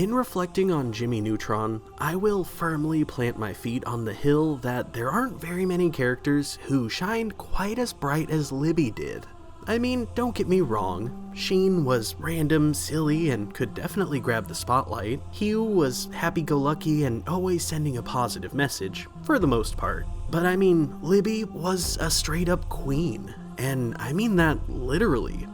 In reflecting on Jimmy Neutron, I will firmly plant my feet on the hill that there aren't very many characters who shined quite as bright as Libby did. I mean, don't get me wrong, Sheen was random, silly, and could definitely grab the spotlight. Hugh was happy-go-lucky and always sending a positive message, for the most part. But I mean, Libby was a straight-up queen, and I mean that literally.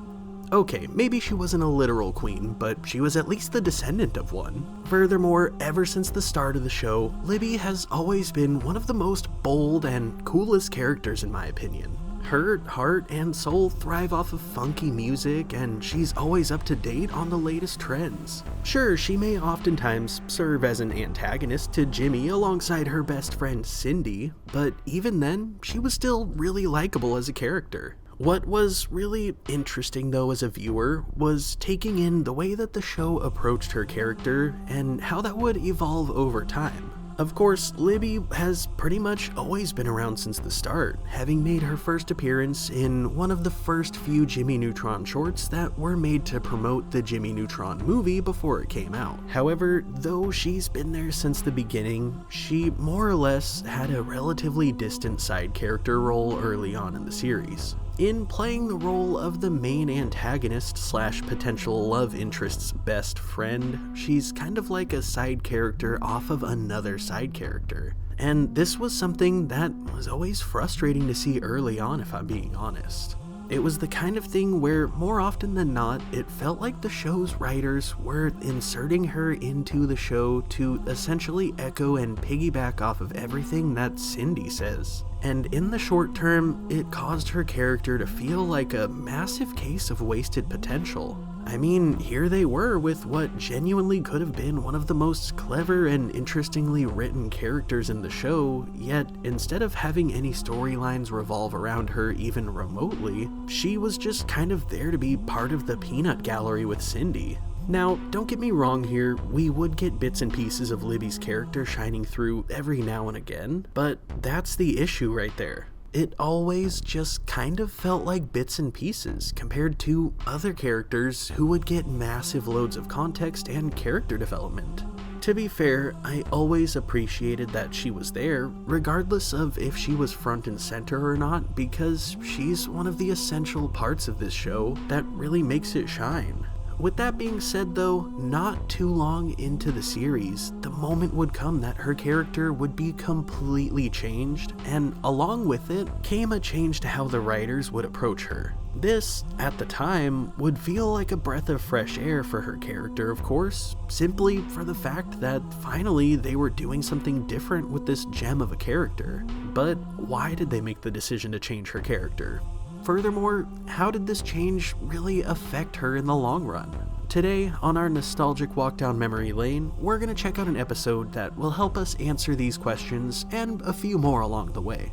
Okay, maybe she wasn't a literal queen, but she was at least the descendant of one. Furthermore, ever since the start of the show, Libby has always been one of the most bold and coolest characters in my opinion. Her heart and soul thrive off of funky music, and she's always up to date on the latest trends. Sure, she may oftentimes serve as an antagonist to Jimmy alongside her best friend Cindy, but even then, she was still really likable as a character. What was really interesting though as a viewer was taking in the way that the show approached her character and how that would evolve over time. Of course, Libby has pretty much always been around since the start, having made her first appearance in one of the first few Jimmy Neutron shorts that were made to promote the Jimmy Neutron movie before it came out. However, though she's been there since the beginning, she more or less had a relatively distant side character role early on in the series. In playing the role of the main antagonist slash potential love interest's best friend, she's kind of like a side character off of another side character. And this was something that was always frustrating to see early on, if I'm being honest. It was the kind of thing where, more often than not, it felt like the show's writers were inserting her into the show to essentially echo and piggyback off of everything that Cindy says. And in the short term, it caused her character to feel like a massive case of wasted potential. I mean, here they were with what genuinely could have been one of the most clever and interestingly written characters in the show, yet instead of having any storylines revolve around her even remotely, she was just kind of there to be part of the peanut gallery with Cindy. Now, don't get me wrong here, we would get bits and pieces of Libby's character shining through every now and again, but that's the issue right there. It always just kind of felt like bits and pieces compared to other characters who would get massive loads of context and character development. To be fair, I always appreciated that she was there, regardless of if she was front and center or not, because she's one of the essential parts of this show that really makes it shine. With that being said though, not too long into the series, the moment would come that her character would be completely changed, and along with it came a change to how the writers would approach her. This, at the time, would feel like a breath of fresh air for her character, of course, simply for the fact that finally they were doing something different with this gem of a character. But why did they make the decision to change her character? Furthermore, how did this change really affect her in the long run? Today, on our nostalgic walk down memory lane, we're going to check out an episode that will help us answer these questions and a few more along the way.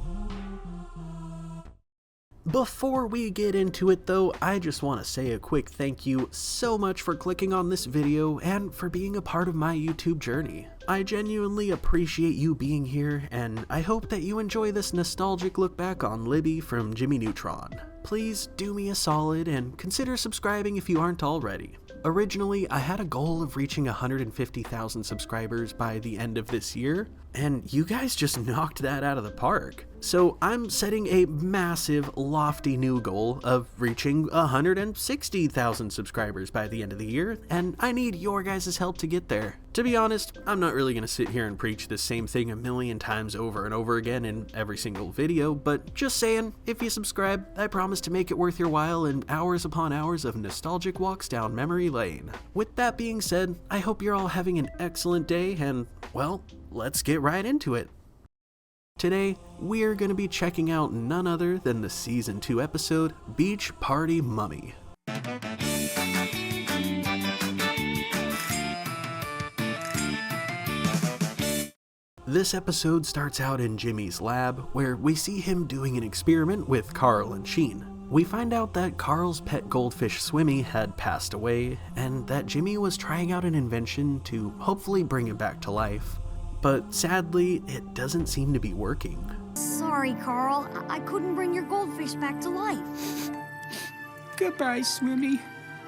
Before we get into it though, I just want to say a quick thank you so much for clicking on this video and for being a part of my YouTube journey. I genuinely appreciate you being here, and I hope that you enjoy this nostalgic look back on Libby from Jimmy Neutron. Please do me a solid and consider subscribing if you aren't already. Originally, I had a goal of reaching 150,000 subscribers by the end of this year, and you guys just knocked that out of the park. So I'm setting a massive, lofty new goal of reaching 160,000 subscribers by the end of the year, and I need your guys' help to get there. To be honest, I'm not really going to sit here and preach the same thing a million times over and over again in every single video, but just saying, if you subscribe, I promise to make it worth your while in hours upon hours of nostalgic walks down memory lane. With that being said, I hope you're all having an excellent day, and, well, let's get right into it. Today, we're going to be checking out none other than the Season 2 episode, Beach Party Mummy. This episode starts out in Jimmy's lab, where we see him doing an experiment with Carl and Sheen. We find out that Carl's pet goldfish Swimmy had passed away, and that Jimmy was trying out an invention to hopefully bring it back to life. But sadly, it doesn't seem to be working. Sorry, Carl. I couldn't bring your goldfish back to life. Goodbye, Swimmy.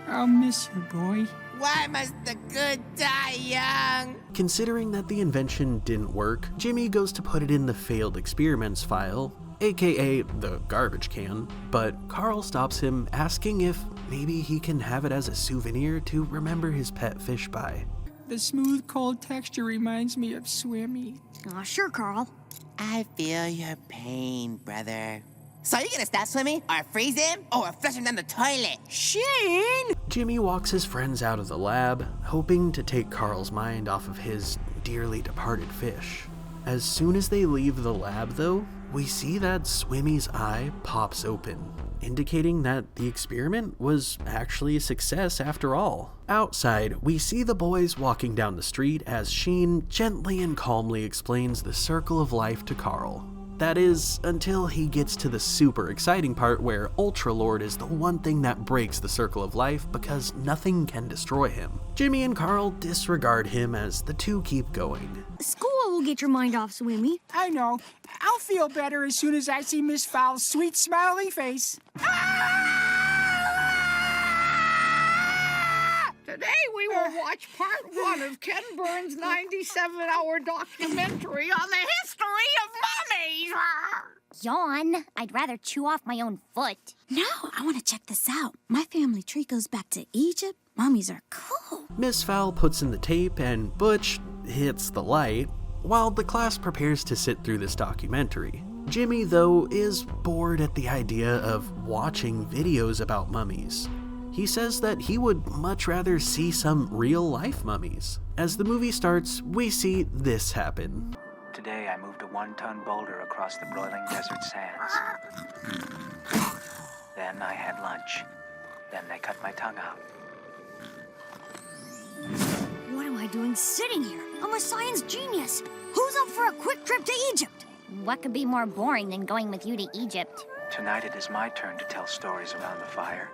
I'll miss you, boy. Why must the good die young? Considering that the invention didn't work, Jimmy goes to put it in the failed experiments file, aka the garbage can, but Carl stops him, asking if maybe he can have it as a souvenir to remember his pet fish by. The smooth, cold texture reminds me of Swimmy. Aw, sure, Carl. I feel your pain, brother. So you gonna stop swimming, or freeze him, or flush him down the toilet? Shane! Jimmy walks his friends out of the lab, hoping to take Carl's mind off of his dearly departed fish. As soon as they leave the lab, though, we see that Swimmy's eye pops open, indicating that the experiment was actually a success after all. Outside, we see the boys walking down the street as Sheen gently and calmly explains the circle of life to Carl. That is, until he gets to the super exciting part where Ultralord is the one thing that breaks the circle of life because nothing can destroy him. Jimmy and Carl disregard him as the two keep going. School will get your mind off, Swimmy. I know. I'll feel better as soon as I see Miss Foul's sweet, smiling face. Today we will watch part 1 of Ken Burns' 97-hour documentary on the history of mummies. Yawn. I'd rather chew off my own foot. No, I want to check this out. My family tree goes back to Egypt. Mummies are cool. Miss Fowl puts in the tape and Butch hits the light, while the class prepares to sit through this documentary. Jimmy, though, is bored at the idea of watching videos about mummies. He says that he would much rather see some real-life mummies. As the movie starts, we see this happen. Today I moved a 1-ton boulder across the broiling desert sands. Then I had lunch. Then they cut my tongue out. What am I doing sitting here? I'm a science genius. Who's up for a quick trip to Egypt? What could be more boring than going with you to Egypt? Tonight it is my turn to tell stories around the fire.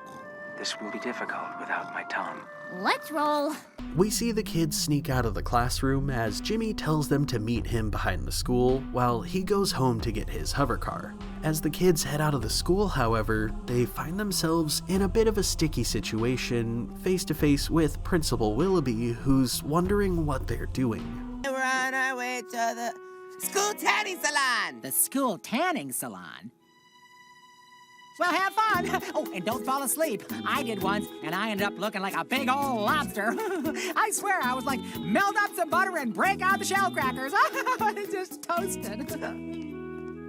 This will be difficult without my tongue. Let's roll. We see the kids sneak out of the classroom as Jimmy tells them to meet him behind the school while he goes home to get his hover car. As the kids head out of the school, however, they find themselves in a bit of a sticky situation, face to face with Principal Willoughby, who's wondering what they're doing. We're on our way to the school tanning salon. The school tanning salon? Well, have fun! Oh, and don't fall asleep. I did once, and I ended up looking like a big old lobster. I swear, I was like, melt up some butter and break out the shell crackers. Just toasted.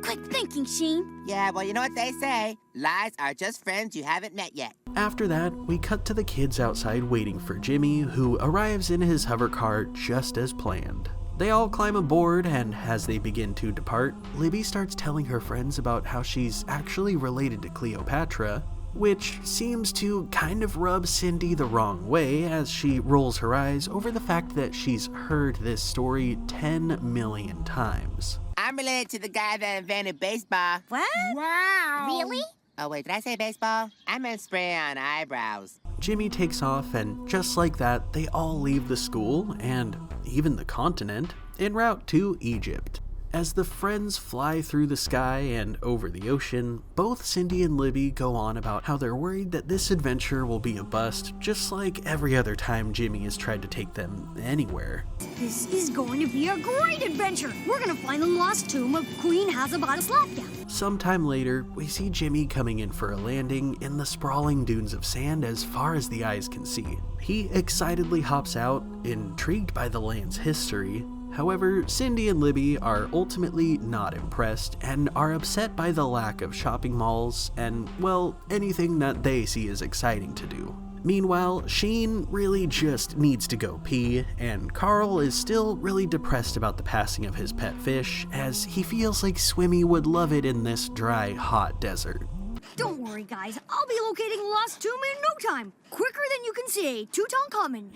Quick thinking, Sheen. Yeah, well, you know what they say. Lies are just friends you haven't met yet. After that, we cut to the kids outside waiting for Jimmy, who arrives in his hover car just as planned. They all climb aboard, and as they begin to depart, Libby starts telling her friends about how she's actually related to Cleopatra, which seems to kind of rub Cindy the wrong way as she rolls her eyes over the fact that she's heard this story 10 million times. I'm related to the guy that invented baseball. What? Wow! Really? Oh, wait, did I say baseball? I meant spray on eyebrows. Jimmy takes off, and just like that, they all leave the school, and even the continent, en route to Egypt. As the friends fly through the sky and over the ocean, both Cindy and Libby go on about how they're worried that this adventure will be a bust, just like every other time Jimmy has tried to take them anywhere. This is going to be a great adventure. We're going to find the lost tomb of Queen Hazabataslavia. Sometime later, we see Jimmy coming in for a landing in the sprawling dunes of sand as far as the eyes can see. He excitedly hops out, intrigued by the land's history. However, Cindy and Libby are ultimately not impressed and are upset by the lack of shopping malls and, well, anything that they see as exciting to do. Meanwhile, Sheen really just needs to go pee, and Carl is still really depressed about the passing of his pet fish, as he feels like Swimmy would love it in this dry, hot desert. Don't worry, guys. I'll be locating the lost tomb in no time. Quicker than you can see. Tutankhamun.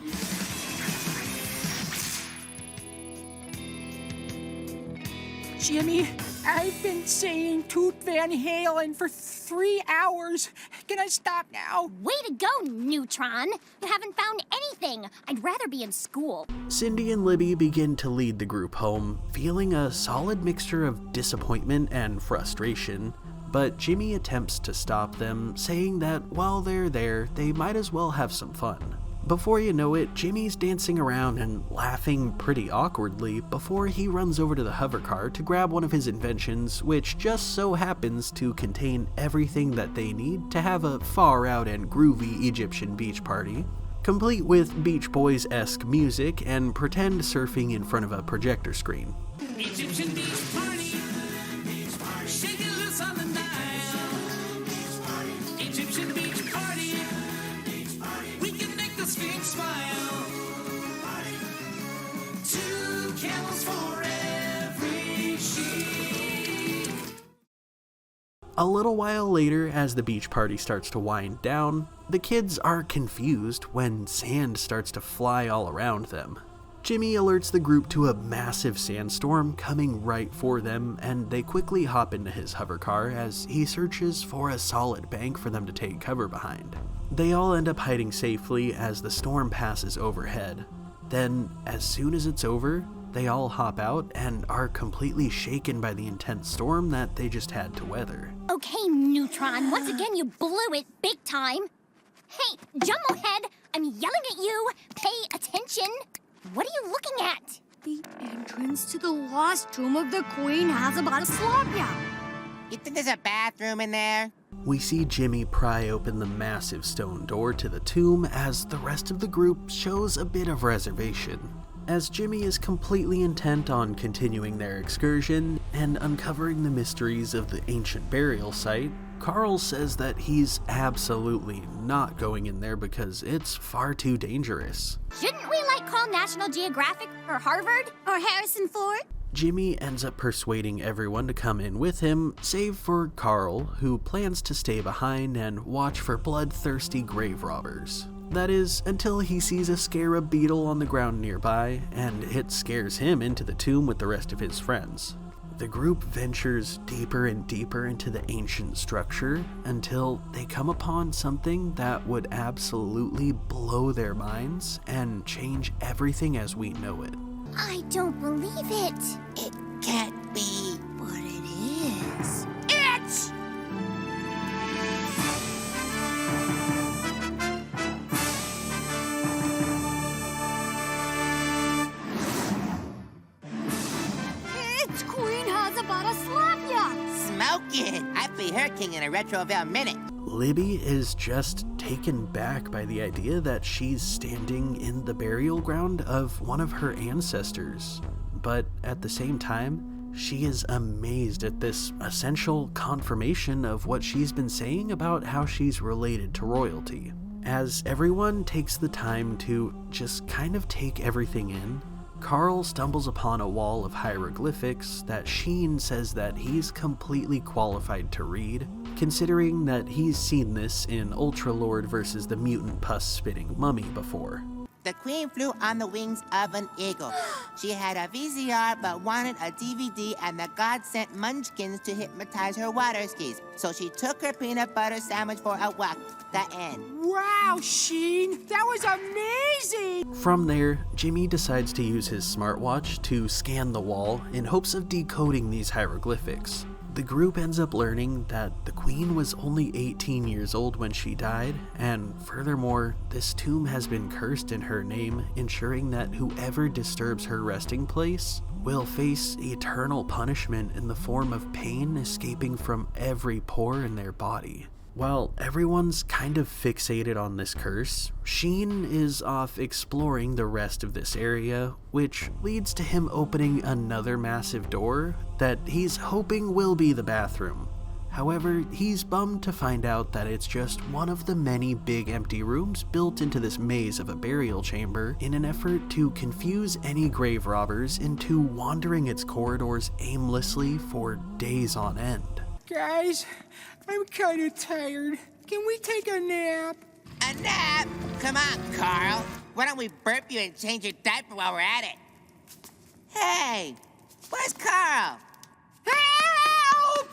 Jimmy, I've been saying Toot Van Halen for 3 hours. Can I stop now? Way to go, Neutron. You haven't found anything. I'd rather be in school. Cindy and Libby begin to lead the group home, feeling a solid mixture of disappointment and frustration. But Jimmy attempts to stop them, saying that while they're there, they might as well have some fun. Before you know it, Jimmy's dancing around and laughing pretty awkwardly before he runs over to the hover car to grab one of his inventions, which just so happens to contain everything that they need to have a far out and groovy Egyptian beach party, complete with Beach Boys-esque music and pretend surfing in front of a projector screen. Egyptian beach party. Beach party. Shake it loose on the Nile. Beach party. Egyptian beach party. Beach party. We can make the Sphinx smile. Party. 2 camels for every sheep. A little while later, as the beach party starts to wind down, the kids are confused when sand starts to fly all around them. Jimmy alerts the group to a massive sandstorm coming right for them, and they quickly hop into his hover car as he searches for a solid bank for them to take cover behind. They all end up hiding safely as the storm passes overhead. Then, as soon as it's over, they all hop out and are completely shaken by the intense storm that they just had to weather. Okay, Neutron, once again you blew it big time. Hey, Jumblehead, I'm yelling at you. Pay attention. What are you looking at? The entrance to the lost tomb of the Queen Hazabadaslavia. You think there's a bathroom in there? We see Jimmy pry open the massive stone door to the tomb as the rest of the group shows a bit of reservation. As Jimmy is completely intent on continuing their excursion and uncovering the mysteries of the ancient burial site, Carl says that he's absolutely not going in there because it's far too dangerous. Shouldn't we call National Geographic or Harvard? Or Harrison Ford? Jimmy ends up persuading everyone to come in with him, save for Carl, who plans to stay behind and watch for bloodthirsty grave robbers. That is, until he sees a scarab beetle on the ground nearby, and it scares him into the tomb with the rest of his friends. The group ventures deeper and deeper into the ancient structure until they come upon something that would absolutely blow their minds and change everything as we know it. I don't believe it. It can't be. But it is. It's! It's Queen Hazabadaslavia. Smoke it! I'd be her king in a Retroville minute. Libby is just taken back by the idea that she's standing in the burial ground of one of her ancestors. But at the same time, she is amazed at this essential confirmation of what she's been saying about how she's related to royalty. As everyone takes the time to just kind of take everything in, Carl stumbles upon a wall of hieroglyphics that Sheen says that he's completely qualified to read, considering that he's seen this in Ultralord versus the mutant pus-spitting mummy before. The queen flew on the wings of an eagle. She had a VCR but wanted a DVD, and the god sent munchkins to hypnotize her water skis. So she took her peanut butter sandwich for a walk. The end. Wow, Sheen, that was amazing! From there, Jimmy decides to use his smartwatch to scan the wall in hopes of decoding these hieroglyphics. The group ends up learning that the queen was only 18 years old when she died, and furthermore, this tomb has been cursed in her name, ensuring that whoever disturbs her resting place will face eternal punishment in the form of pain escaping from every pore in their body. While everyone's kind of fixated on this curse, Sheen is off exploring the rest of this area, which leads to him opening another massive door that he's hoping will be the bathroom. However, he's bummed to find out that it's just one of the many big empty rooms built into this maze of a burial chamber in an effort to confuse any grave robbers into wandering its corridors aimlessly for days on end. Guys, I'm kind of tired. Can we take a nap? A nap? Come on, Carl. Why don't we burp you and change your diaper while we're at it? Hey, where's Carl? Help!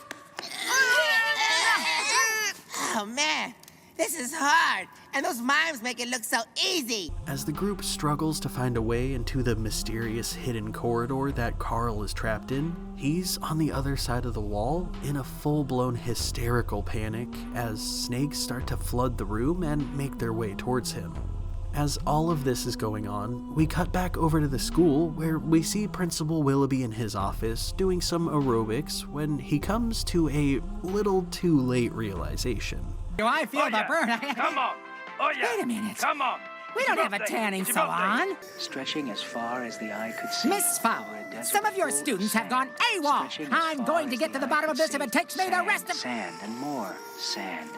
Oh, man, this is hard. And those mimes make it look so easy. As the group struggles to find a way into the mysterious hidden corridor that Carl is trapped in, he's on the other side of the wall in a full-blown hysterical panic as snakes start to flood the room and make their way towards him. As all of this is going on, we cut back over to the school where we see Principal Willoughby in his office doing some aerobics when he comes to a little too late realization. Do I feel the burn? Come on. Oh, yeah. Wait a minute. Come on. We don't have a tanning salon. Stretching as far as the eye could see. Miss Fowler, some of your students have gone AWOL. I'm going to get to the bottom of this if it takes me the rest of... Sand and more sand.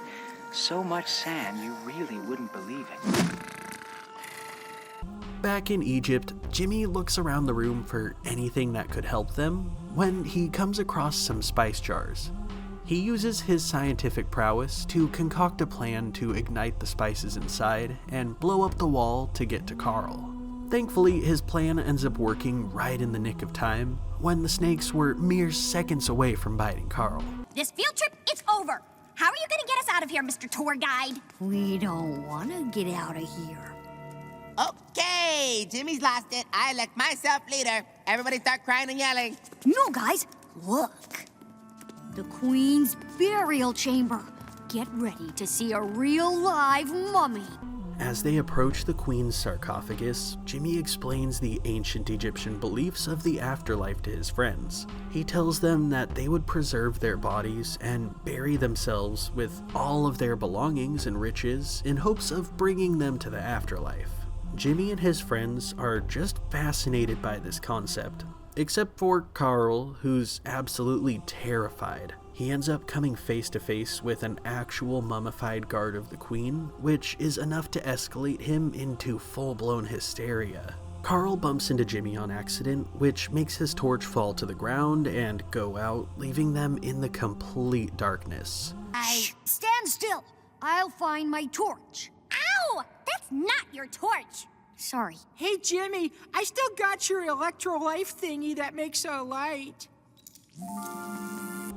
So much sand you really wouldn't believe it. Back in Egypt, Jimmy looks around the room for anything that could help them when he comes across some spice jars. He uses his scientific prowess to concoct a plan to ignite the spices inside and blow up the wall to get to Carl. Thankfully, his plan ends up working right in the nick of time when the snakes were mere seconds away from biting Carl. This field trip, it's over. How are you gonna get us out of here, Mr. Tour Guide? We don't want to get out of here. Okay, Jimmy's lost it. I elect myself leader. Everybody start crying and yelling. No, guys, look. The Queen's burial chamber. Get ready to see a real live mummy. As they approach the Queen's sarcophagus, Jimmy explains the ancient Egyptian beliefs of the afterlife to his friends. He tells them that they would preserve their bodies and bury themselves with all of their belongings and riches in hopes of bringing them to the afterlife. Jimmy and his friends are just fascinated by this concept, except for Carl, who's absolutely terrified. He ends up coming face to face with an actual mummified guard of the Queen, which is enough to escalate him into full-blown hysteria. Carl bumps into Jimmy on accident, which makes his torch fall to the ground and go out, leaving them in the complete darkness. Shh, stand still. I'll find my torch. Ow! That's not your torch. Sorry. Hey, Jimmy, I still got your electro-life thingy that makes a light.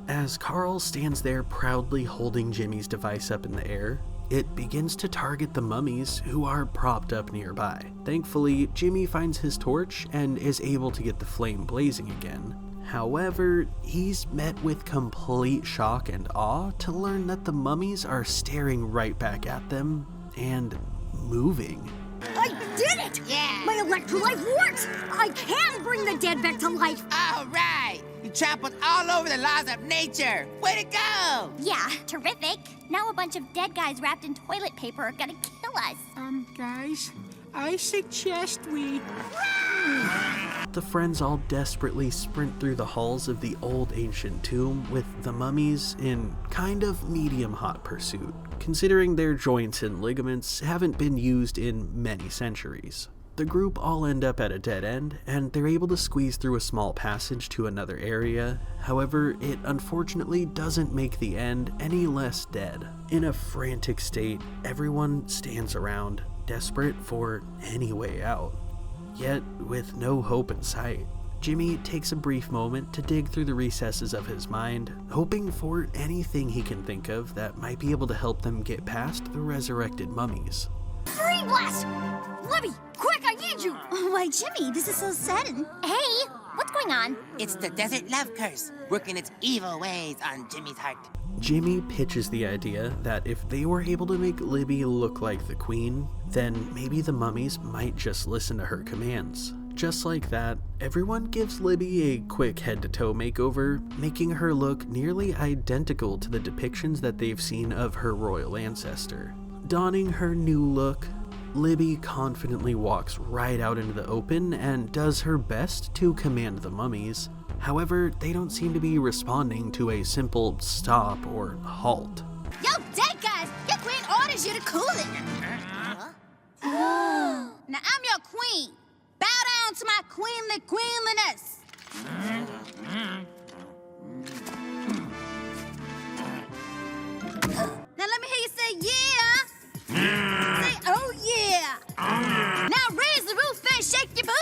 As Carl stands there proudly holding Jimmy's device up in the air, it begins to target the mummies who are propped up nearby. Thankfully, Jimmy finds his torch and is able to get the flame blazing again. However, he's met with complete shock and awe to learn that the mummies are staring right back at them and moving. I did it! Yeah. My electrolyte works! I can bring the dead back to life! All right. You trampled all over the laws of nature. Way to go! Yeah, terrific. Now a bunch of dead guys wrapped in toilet paper are gonna kill us. Guys, I suggest we... The friends all desperately sprint through the halls of the old ancient tomb with the mummies in kind of medium hot pursuit, considering their joints and ligaments haven't been used in many centuries. The group all end up at a dead end, and they're able to squeeze through a small passage to another area. However, it unfortunately doesn't make the end any less dead. In a frantic state, everyone stands around, desperate for any way out. Yet, with no hope in sight, Jimmy takes a brief moment to dig through the recesses of his mind, hoping for anything he can think of that might be able to help them get past the resurrected mummies. Brain blast! Libby, quick, I need you! Oh, why, Jimmy, this is so sudden. Hey, what's going on? It's the desert love curse, working its evil ways on Jimmy's heart. Jimmy pitches the idea that if they were able to make Libby look like the Queen, then maybe the mummies might just listen to her commands. Just like that, everyone gives Libby a quick head-to-toe makeover, making her look nearly identical to the depictions that they've seen of her royal ancestor. Donning her new look, Libby confidently walks right out into the open and does her best to command the mummies. However, they don't seem to be responding to a simple stop or halt. Yo, dead guys! Your queen orders you to cool it. Now I'm your queen. Bow down to my queenly queenliness. Now let me hear you say yeah. Say oh yeah. Now raise the roof and shake your booty.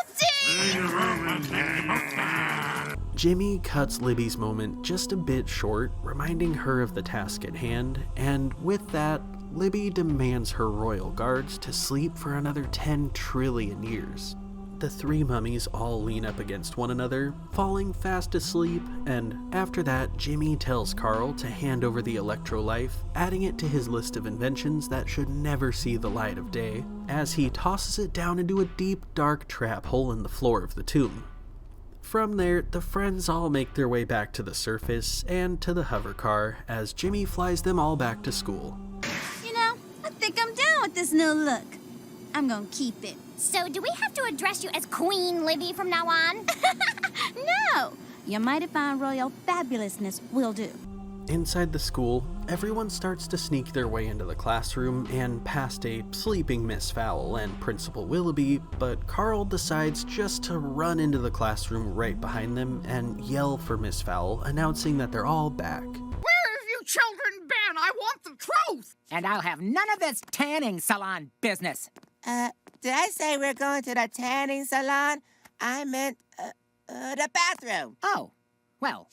Jimmy cuts Libby's moment just a bit short, reminding her of the task at hand, and with that, Libby demands her royal guards to sleep for another 10 trillion years. the three mummies all lean up against one another, falling fast asleep, and after that, Jimmy tells Carl to hand over the electrolife, adding it to his list of inventions that should never see the light of day, as he tosses it down into a deep, dark trap hole in the floor of the tomb. From there, the friends all make their way back to the surface and to the hover car as Jimmy flies them all back to school. You know, I think I'm down with this new look. I'm gonna keep it. So do we have to address you as Queen Libby from now on? No! Your mighty fine royal fabulousness will do. Inside the school, everyone starts to sneak their way into the classroom and past a sleeping Miss Fowl and Principal Willoughby, but Carl decides just to run into the classroom right behind them and yell for Miss Fowl, announcing that they're all back. Where have you children been? I want the truth! And I'll have none of this tanning salon business. Did I say we're going to the tanning salon? I meant, the bathroom. Oh, well,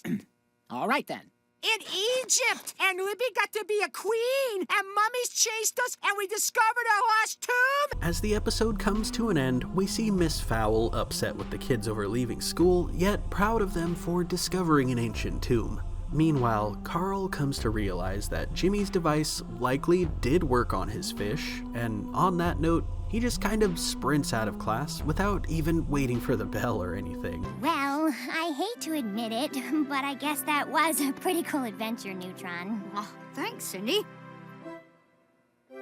all right then. In Egypt, and Libby got to be a queen, and mummies chased us, and we discovered a lost tomb. As the episode comes to an end, we see Miss Fowl upset with the kids over leaving school, yet proud of them for discovering an ancient tomb. Meanwhile, Carl comes to realize that Jimmy's device likely did work on his fish, and on that note, he just kind of sprints out of class without even waiting for the bell or anything. Well, I hate to admit it, but I guess that was a pretty cool adventure, Neutron. Oh, thanks, Cindy.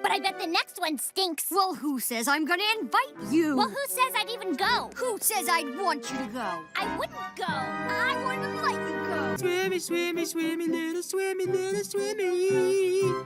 But I bet the next one stinks. Well, who says I'm gonna invite you? Well, who says I'd even go? Who says I'd want you to go? I wouldn't go. I wouldn't like you to go. Swimmy, swimmy, swimmy, little swimmy, little swimmy.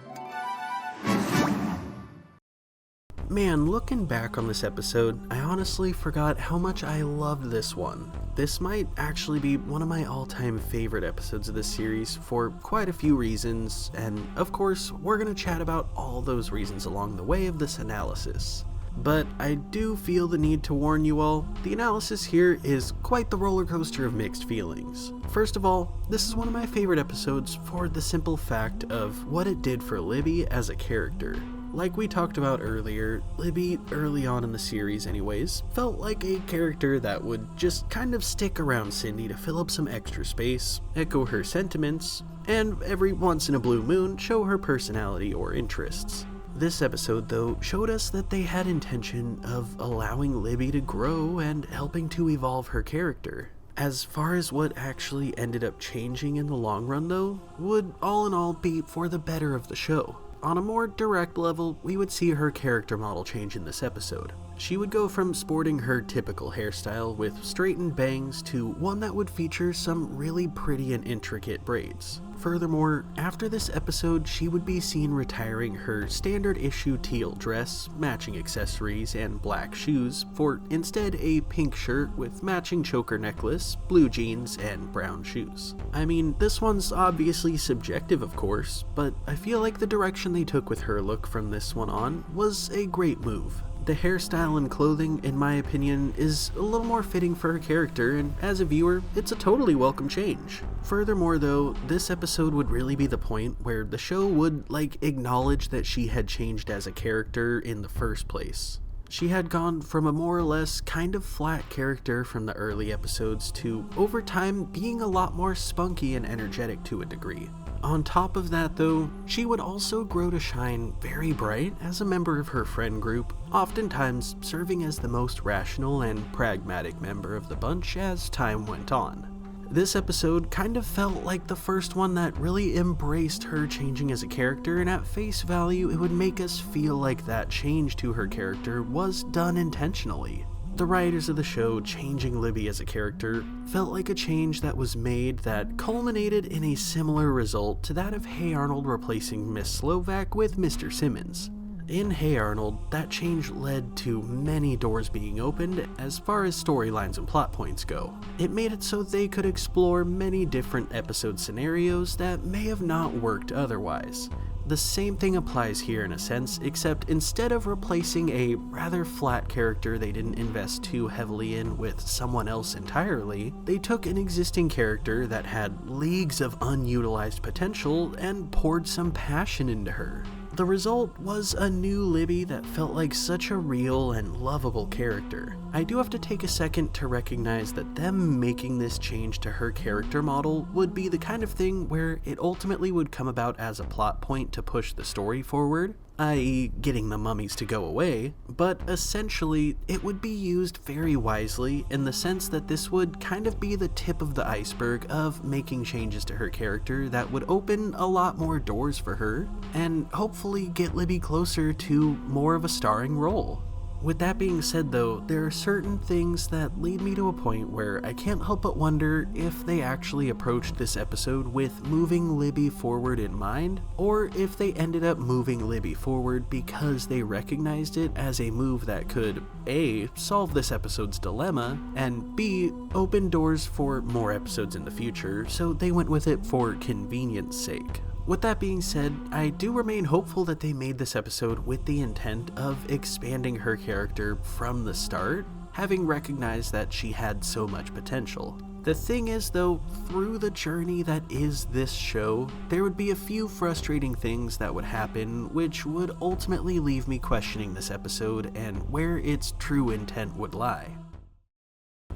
Man, looking back on this episode, I honestly forgot how much I loved this one. This might actually be one of my all-time favorite episodes of this series for quite a few reasons, and of course, we're gonna chat about all those reasons along the way of this analysis. But I do feel the need to warn you all, the analysis here is quite the roller coaster of mixed feelings. First of all, this is one of my favorite episodes for the simple fact of what it did for Libby as a character. Like we talked about earlier, Libby, early on in the series anyways, felt like a character that would just kind of stick around Cindy to fill up some extra space, echo her sentiments, and every once in a blue moon show her personality or interests. This episode, though, showed us that they had intention of allowing Libby to grow and helping to evolve her character. As far as what actually ended up changing in the long run, though, would all in all be for the better of the show. On a more direct level, we would see her character model change in this episode. She would go from sporting her typical hairstyle with straightened bangs to one that would feature some really pretty and intricate braids. Furthermore, after this episode, she would be seen retiring her standard issue teal dress, matching accessories, and black shoes for instead a pink shirt with matching choker necklace, blue jeans, and brown shoes. I mean, this one's obviously subjective of course, but I feel like the direction they took with her look from this one on was a great move. The hairstyle and clothing, in my opinion, is a little more fitting for her character, and as a viewer, it's a totally welcome change. Furthermore though, this episode would really be the point where the show would, acknowledge that she had changed as a character in the first place. She had gone from a more or less kind of flat character from the early episodes to, over time, being a lot more spunky and energetic to a degree. On top of that though, she would also grow to shine very bright as a member of her friend group, oftentimes serving as the most rational and pragmatic member of the bunch as time went on. This episode kind of felt like the first one that really embraced her changing as a character, and at face value it would make us feel like that change to her character was done intentionally. The writers of the show changing Libby as a character felt like a change that was made that culminated in a similar result to that of Hey Arnold replacing Miss Slovak with Mr. Simmons. In Hey Arnold, that change led to many doors being opened as far as storylines and plot points go. It made it so they could explore many different episode scenarios that may have not worked otherwise. The same thing applies here in a sense, except instead of replacing a rather flat character they didn't invest too heavily in with someone else entirely, they took an existing character that had leagues of unutilized potential and poured some passion into her. The result was a new Libby that felt like such a real and lovable character. I do have to take a second to recognize that them making this change to her character model would be the kind of thing where it ultimately would come about as a plot point to push the story forward, i.e. getting the mummies to go away, but essentially it would be used very wisely in the sense that this would kind of be the tip of the iceberg of making changes to her character that would open a lot more doors for her, and hopefully get Libby closer to more of a starring role. With that being said though, there are certain things that lead me to a point where I can't help but wonder if they actually approached this episode with moving Libby forward in mind, or if they ended up moving Libby forward because they recognized it as a move that could A, solve this episode's dilemma, and B, open doors for more episodes in the future, so they went with it for convenience sake. With that being said, I do remain hopeful that they made this episode with the intent of expanding her character from the start, having recognized that she had so much potential. The thing is though, through the journey that is this show, there would be a few frustrating things that would happen which would ultimately leave me questioning this episode and where its true intent would lie.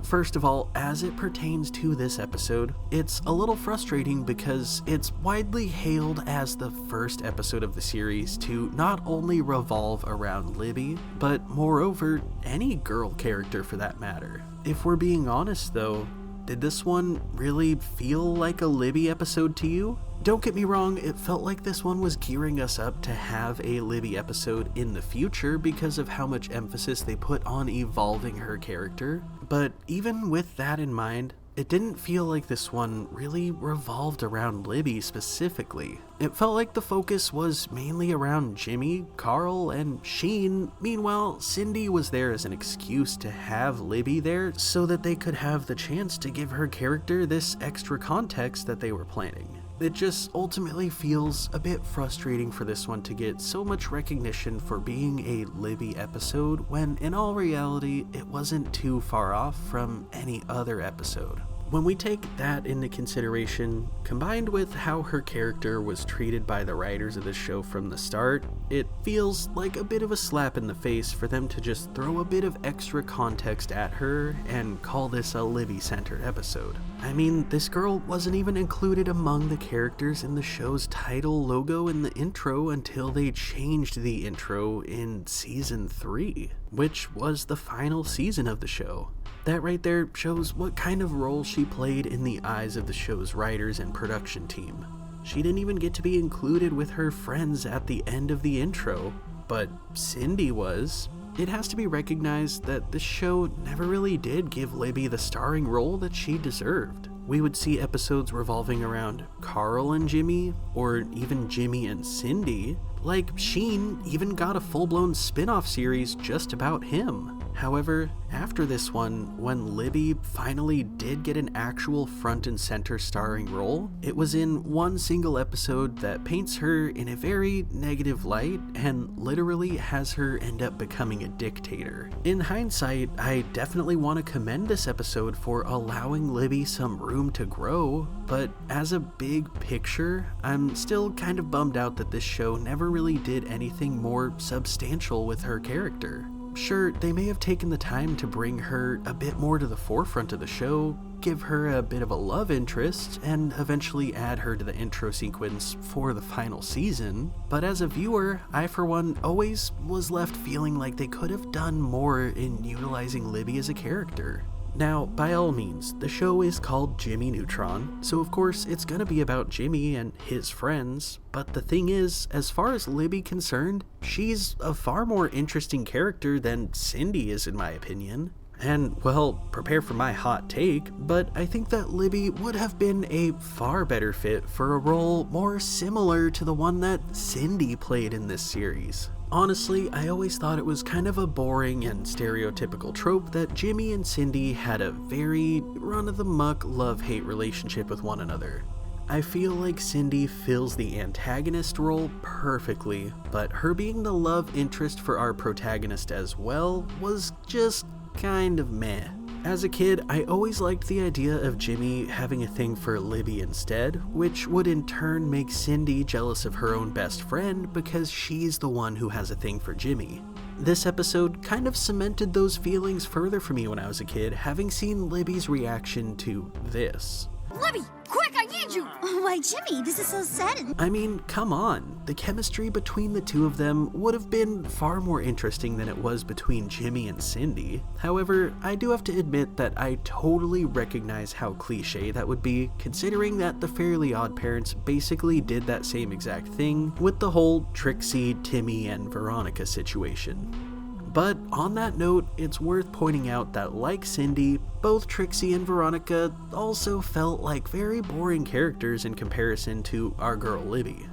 First of all, as it pertains to this episode, it's a little frustrating because it's widely hailed as the first episode of the series to not only revolve around Libby, but moreover, any girl character for that matter. If we're being honest though, did this one really feel like a Libby episode to you? Don't get me wrong, it felt like this one was gearing us up to have a Libby episode in the future because of how much emphasis they put on evolving her character, but even with that in mind, it didn't feel like this one really revolved around Libby specifically. It felt like the focus was mainly around Jimmy, Carl, and Sheen. Meanwhile, Cindy was there as an excuse to have Libby there so that they could have the chance to give her character this extra context that they were planning. It just ultimately feels a bit frustrating for this one to get so much recognition for being a Libby episode when in all reality it wasn't too far off from any other episode. When we take that into consideration, combined with how her character was treated by the writers of the show from the start, it feels like a bit of a slap in the face for them to just throw a bit of extra context at her and call this a Libby-centered episode. I mean, this girl wasn't even included among the characters in the show's title logo in the intro until they changed the intro in season 3, which was the final season of the show. That right there shows what kind of role she played in the eyes of the show's writers and production team. She didn't even get to be included with her friends at the end of the intro, but Cindy was. It has to be recognized that the show never really did give Libby the starring role that she deserved. We would see episodes revolving around Carl and Jimmy, or even Jimmy and Cindy. Like, Sheen even got a full-blown spin-off series just about him. However, after this one, when Libby finally did get an actual front and center starring role, it was in one single episode that paints her in a very negative light and literally has her end up becoming a dictator. In hindsight, I definitely want to commend this episode for allowing Libby some room to grow, but as a big picture, I'm still kind of bummed out that this show never really did anything more substantial with her character. Sure, they may have taken the time to bring her a bit more to the forefront of the show, give her a bit of a love interest, and eventually add her to the intro sequence for the final season, but as a viewer, I for one always was left feeling like they could have done more in utilizing Libby as a character. Now, by all means, the show is called Jimmy Neutron, so of course it's gonna be about Jimmy and his friends, but the thing is, as far as Libby concerned, she's a far more interesting character than Cindy is in my opinion. And, well, prepare for my hot take, but I think that Libby would have been a far better fit for a role more similar to the one that Cindy played in this series. Honestly, I always thought it was kind of a boring and stereotypical trope that Jimmy and Cindy had a very run-of-the-muck love-hate relationship with one another. I feel like Cindy fills the antagonist role perfectly, but her being the love interest for our protagonist as well was just kind of meh. As a kid, I always liked the idea of Jimmy having a thing for Libby instead, which would in turn make Cindy jealous of her own best friend because she's the one who has a thing for Jimmy. This episode kind of cemented those feelings further for me when I was a kid, having seen Libby's reaction to this. Libby, quick, I need you! Why, Jimmy, this is so sudden. I mean, come on. The chemistry between the two of them would have been far more interesting than it was between Jimmy and Cindy. However, I do have to admit that I totally recognize how cliche that would be, considering that the Fairly Odd Parents basically did that same exact thing with the whole Trixie, Timmy, and Veronica situation. But on that note, it's worth pointing out that like Cindy, both Trixie and Veronica also felt like very boring characters in comparison to our girl Libby.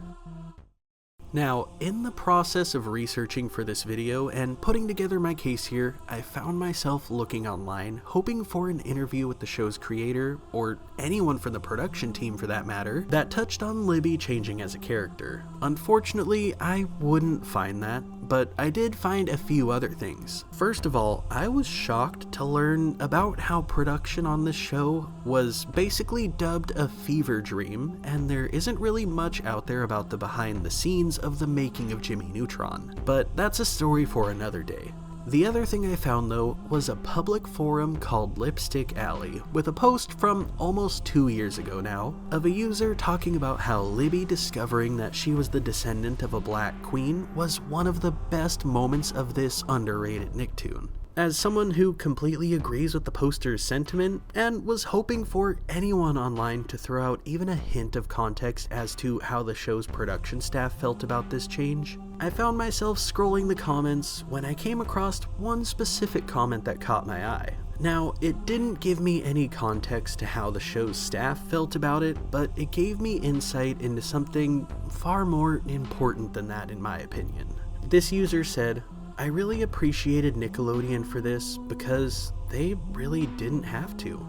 Now, in the process of researching for this video and putting together my case here, I found myself looking online, hoping for an interview with the show's creator, or anyone from the production team for that matter, that touched on Libby changing as a character. Unfortunately, I wouldn't find that, but I did find a few other things. First of all, I was shocked to learn about how production on this show was basically dubbed a fever dream, and there isn't really much out there about the behind the scenes of the making of Jimmy Neutron, but that's a story for another day. The other thing I found though was a public forum called Lipstick Alley with a post from almost 2 years ago now of a user talking about how Libby discovering that she was the descendant of a black queen was one of the best moments of this underrated Nicktoon. As someone who completely agrees with the poster's sentiment and was hoping for anyone online to throw out even a hint of context as to how the show's production staff felt about this change, I found myself scrolling the comments when I came across one specific comment that caught my eye. Now, it didn't give me any context to how the show's staff felt about it, but it gave me insight into something far more important than that in my opinion. This user said, "I really appreciated Nickelodeon for this because they really didn't have to.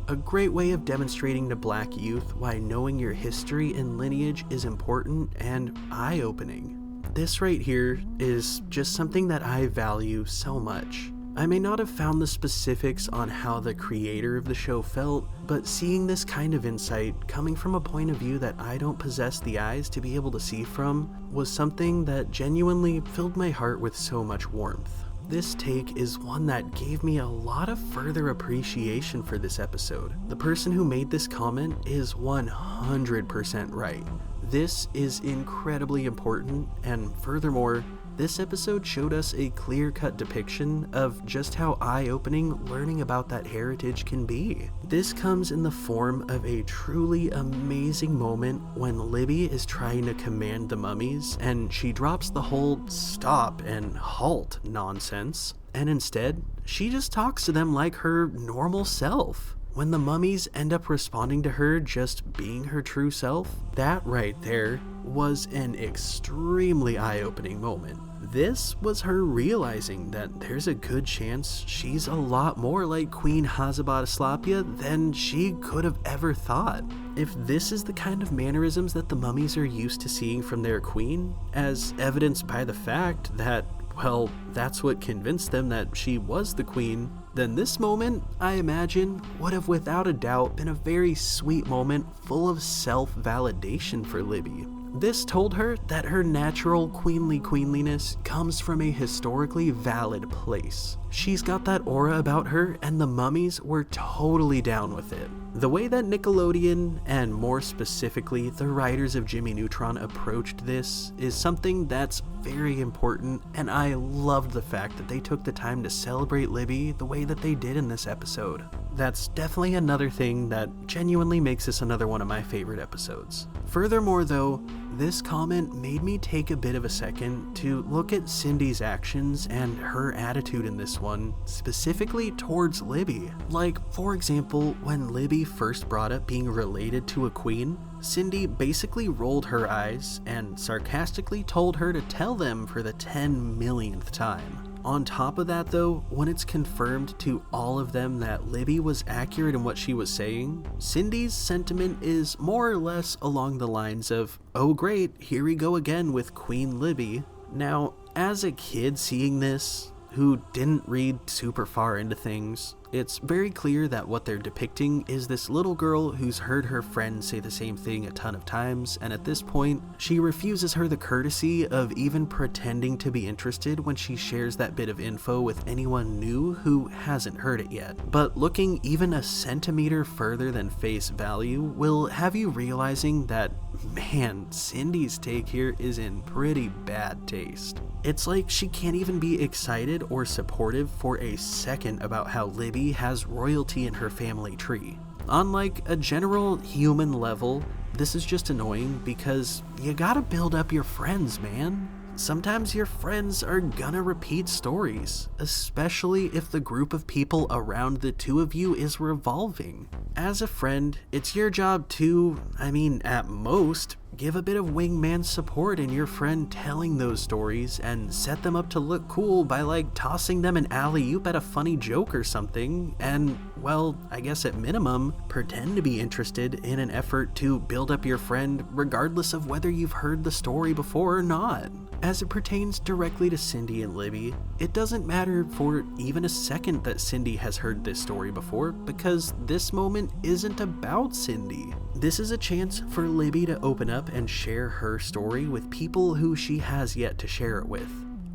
A great way of demonstrating to black youth why knowing your history and lineage is important and eye-opening. This right here is just something that I value so much. I may not have found the specifics on how the creator of the show felt, but seeing this kind of insight coming from a point of view that I don't possess the eyes to be able to see from was something that genuinely filled my heart with so much warmth. This take is one that gave me a lot of further appreciation for this episode. The person who made this comment is 100% right. This is incredibly important, and furthermore, this episode showed us a clear-cut depiction of just how eye-opening learning about that heritage can be. This comes in the form of a truly amazing moment when Libby is trying to command the mummies, and she drops the whole stop and halt nonsense, and instead, she just talks to them like her normal self. When the mummies end up responding to her just being her true self, that right there was an extremely eye-opening moment. This was her realizing that there's a good chance she's a lot more like Queen Hazabadaslapia than she could have ever thought. If this is the kind of mannerisms that the mummies are used to seeing from their queen, as evidenced by the fact that, well, that's what convinced them that she was the queen, then this moment, I imagine, would have without a doubt been a very sweet moment full of self-validation for Libby. This told her that her natural queenliness comes from a historically valid place. She's got that aura about her, and the mummies were totally down with it. The way that Nickelodeon, and more specifically the writers of Jimmy Neutron, approached this is something that's very important, and I loved the fact that they took the time to celebrate Libby the way that they did in this episode. That's definitely another thing that genuinely makes this another one of my favorite episodes. Furthermore though, this comment made me take a bit of a second to look at Cindy's actions and her attitude in this one, specifically towards Libby. Like, for example, when Libby first brought up being related to a queen, Cindy basically rolled her eyes and sarcastically told her to tell them for the 10 millionth time. On top of that though, when it's confirmed to all of them that Libby was accurate in what she was saying, Cindy's sentiment is more or less along the lines of, "Oh great, here we go again with Queen Libby." Now, as a kid seeing this, who didn't read super far into things, it's very clear that what they're depicting is this little girl who's heard her friend say the same thing a ton of times, and at this point, she refuses her the courtesy of even pretending to be interested when she shares that bit of info with anyone new who hasn't heard it yet. But looking even a centimeter further than face value will have you realizing that, man, Cindy's take here is in pretty bad taste. It's like she can't even be excited or supportive for a second about how Libby has royalty in her family tree. On like a general human level, this is just annoying because you gotta build up your friends, man. Sometimes your friends are gonna repeat stories, especially if the group of people around the two of you is revolving. As a friend, it's your job to, at most, give a bit of wingman support in your friend telling those stories and set them up to look cool by like tossing them an alley-oop at a funny joke or something, and, well, I guess at minimum, pretend to be interested in an effort to build up your friend regardless of whether you've heard the story before or not. As it pertains directly to Cindy and Libby, it doesn't matter for even a second that Cindy has heard this story before, because this moment isn't about Cindy. This is a chance for Libby to open up and share her story with people who she has yet to share it with.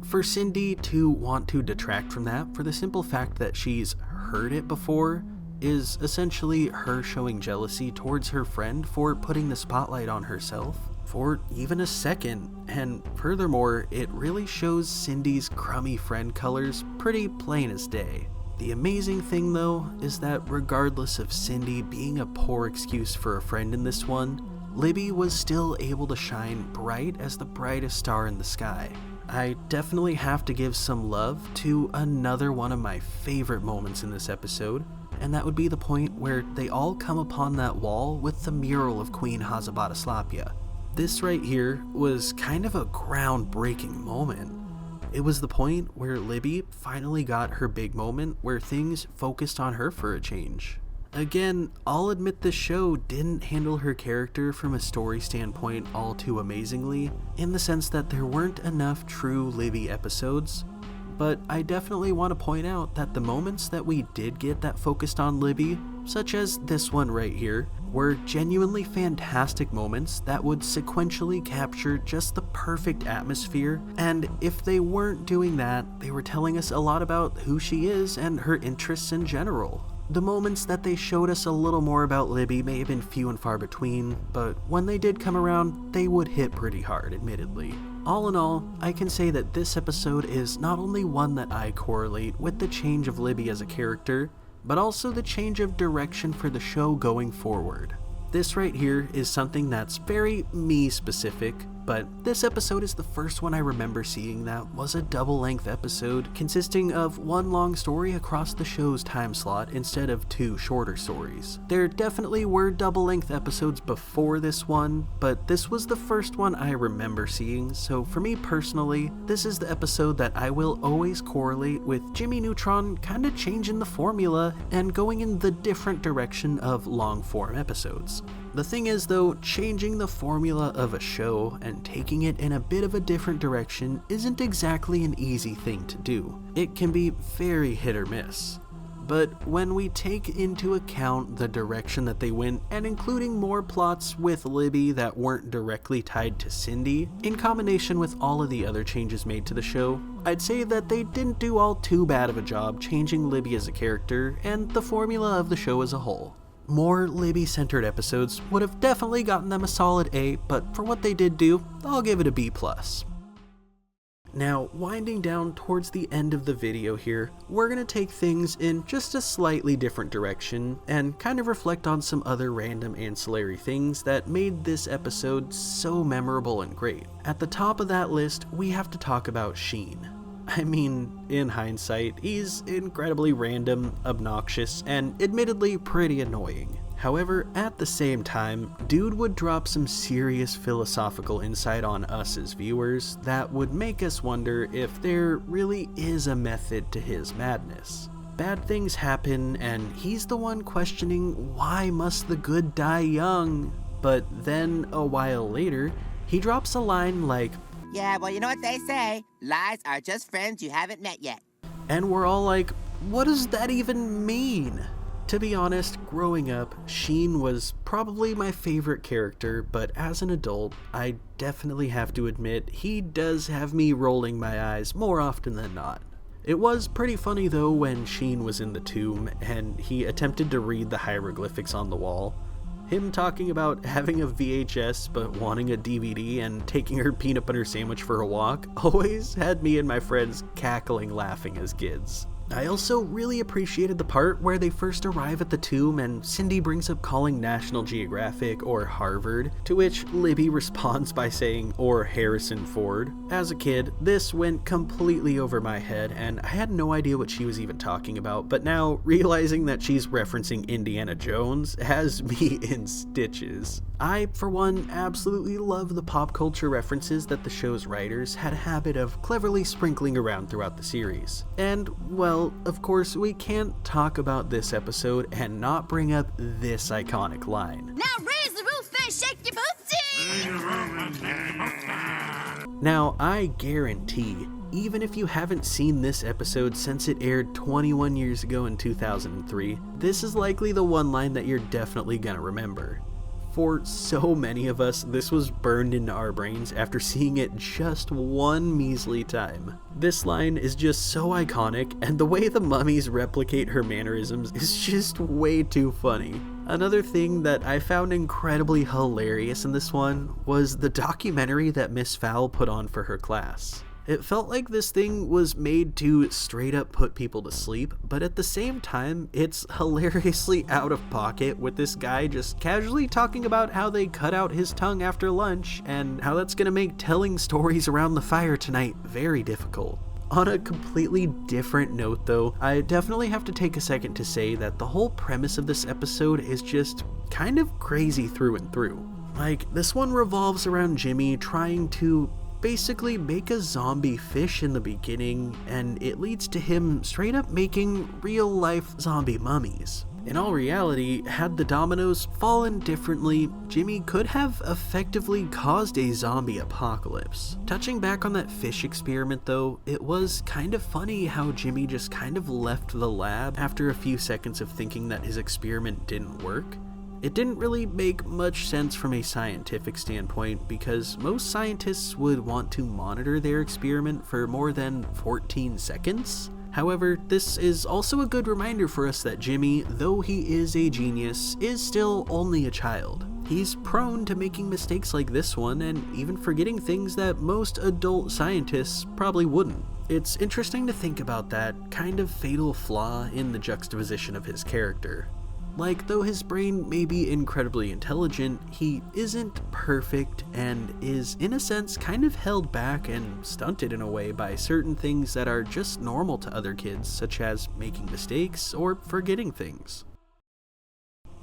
For Cindy to want to detract from that for the simple fact that she's heard it before is essentially her showing jealousy towards her friend for putting the spotlight on herself for even a second, and furthermore, it really shows Cindy's crummy friend colors pretty plain as day. The amazing thing though is that regardless of Cindy being a poor excuse for a friend in this one, Libby was still able to shine bright as the brightest star in the sky. I definitely have to give some love to another one of my favorite moments in this episode, and that would be the point where they all come upon that wall with the mural of Queen Hazabadaslapia. This right here was kind of a groundbreaking moment. It was the point where Libby finally got her big moment where things focused on her for a change. Again, I'll admit the show didn't handle her character from a story standpoint all too amazingly, in the sense that there weren't enough true Libby episodes, but I definitely want to point out that the moments that we did get that focused on Libby, such as this one right here, were genuinely fantastic moments that would sequentially capture just the perfect atmosphere, and if they weren't doing that, they were telling us a lot about who she is and her interests in general. The moments that they showed us a little more about Libby may have been few and far between, but when they did come around, they would hit pretty hard, admittedly. All in all, I can say that this episode is not only one that I correlate with the change of Libby as a character, but also the change of direction for the show going forward. This right here is something that's very me specific, but this episode is the first one I remember seeing that was a double-length episode consisting of one long story across the show's time slot instead of two shorter stories. There definitely were double-length episodes before this one, but this was the first one I remember seeing, so for me personally, this is the episode that I will always correlate with Jimmy Neutron kinda changing the formula and going in the different direction of long-form episodes. The thing is though, changing the formula of a show and taking it in a bit of a different direction isn't exactly an easy thing to do. It can be very hit or miss. But when we take into account the direction that they went, and including more plots with Libby that weren't directly tied to Cindy, in combination with all of the other changes made to the show, I'd say that they didn't do all too bad of a job changing Libby as a character and the formula of the show as a whole. More Libby-centered episodes would have definitely gotten them a solid A, but for what they did do, I'll give it a B+. Now, winding down towards the end of the video here, we're going to take things in just a slightly different direction and kind of reflect on some other random ancillary things that made this episode so memorable and great. At the top of that list, we have to talk about Sheen. I mean, in hindsight, he's incredibly random, obnoxious, and admittedly pretty annoying. However, at the same time, dude would drop some serious philosophical insight on us as viewers that would make us wonder if there really is a method to his madness. Bad things happen, and he's the one questioning why must the good die young? But then, a while later, he drops a line like, "Yeah, well, you know what they say. Lies are just friends you haven't met yet." And we're all like, what does that even mean? To be honest, growing up, Sheen was probably my favorite character, but as an adult, I definitely have to admit he does have me rolling my eyes more often than not. It was pretty funny though when Sheen was in the tomb and he attempted to read the hieroglyphics on the wall. Him talking about having a VHS but wanting a DVD and taking her peanut butter sandwich for a walk always had me and my friends cackling laughing as kids. I also really appreciated the part where they first arrive at the tomb and Cindy brings up calling National Geographic or Harvard, to which Libby responds by saying, or Harrison Ford. As a kid, this went completely over my head and I had no idea what she was even talking about, but now realizing that she's referencing Indiana Jones has me in stitches. I, for one, absolutely love the pop culture references that the show's writers had a habit of cleverly sprinkling around throughout the series. And, well, of course, we can't talk about this episode and not bring up this iconic line. Now raise the roof and shake your booty! Now, I guarantee, even if you haven't seen this episode since it aired 21 years ago in 2003, this is likely the one line that you're definitely gonna remember. For so many of us, this was burned into our brains after seeing it just one measly time. This line is just so iconic, and the way the mummies replicate her mannerisms is just way too funny. Another thing that I found incredibly hilarious in this one was the documentary that Miss Fowl put on for her class. It felt like this thing was made to straight up put people to sleep, but at the same time, it's hilariously out of pocket with this guy just casually talking about how they cut out his tongue after lunch and how that's gonna make telling stories around the fire tonight very difficult. On a completely different note though, I definitely have to take a second to say that the whole premise of this episode is just kind of crazy through and through. Like, this one revolves around Jimmy trying to basically make a zombie fish in the beginning, and it leads to him straight up making real life zombie mummies. In all reality, had the dominoes fallen differently, Jimmy could have effectively caused a zombie apocalypse. Touching back on that fish experiment though, it was kind of funny how Jimmy just kind of left the lab after a few seconds of thinking that his experiment didn't work. It didn't really make much sense from a scientific standpoint because most scientists would want to monitor their experiment for more than 14 seconds. However, this is also a good reminder for us that Jimmy, though he is a genius, is still only a child. He's prone to making mistakes like this one and even forgetting things that most adult scientists probably wouldn't. It's interesting to think about that kind of fatal flaw in the juxtaposition of his character. Like, though his brain may be incredibly intelligent, he isn't perfect and is, in a sense, kind of held back and stunted in a way by certain things that are just normal to other kids, such as making mistakes or forgetting things.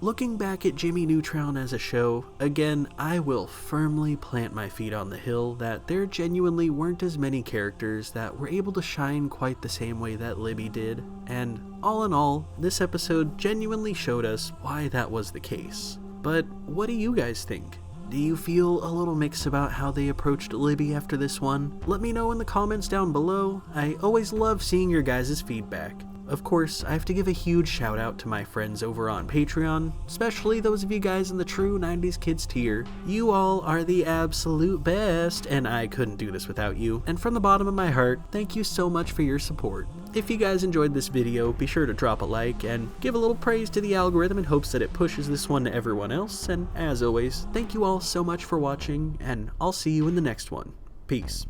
Looking back at Jimmy Neutron as a show, again, I will firmly plant my feet on the hill that there genuinely weren't as many characters that were able to shine quite the same way that Libby did, and all in all, this episode genuinely showed us why that was the case. But what do you guys think? Do you feel a little mixed about how they approached Libby after this one? Let me know in the comments down below. I always love seeing your guys' feedback. Of course, I have to give a huge shout out to my friends over on Patreon, especially those of you guys in the true 90s kids tier. You all are the absolute best, and I couldn't do this without you. And from the bottom of my heart, thank you so much for your support. If you guys enjoyed this video, be sure to drop a like and give a little praise to the algorithm in hopes that it pushes this one to everyone else. And as always, thank you all so much for watching, and I'll see you in the next one. Peace.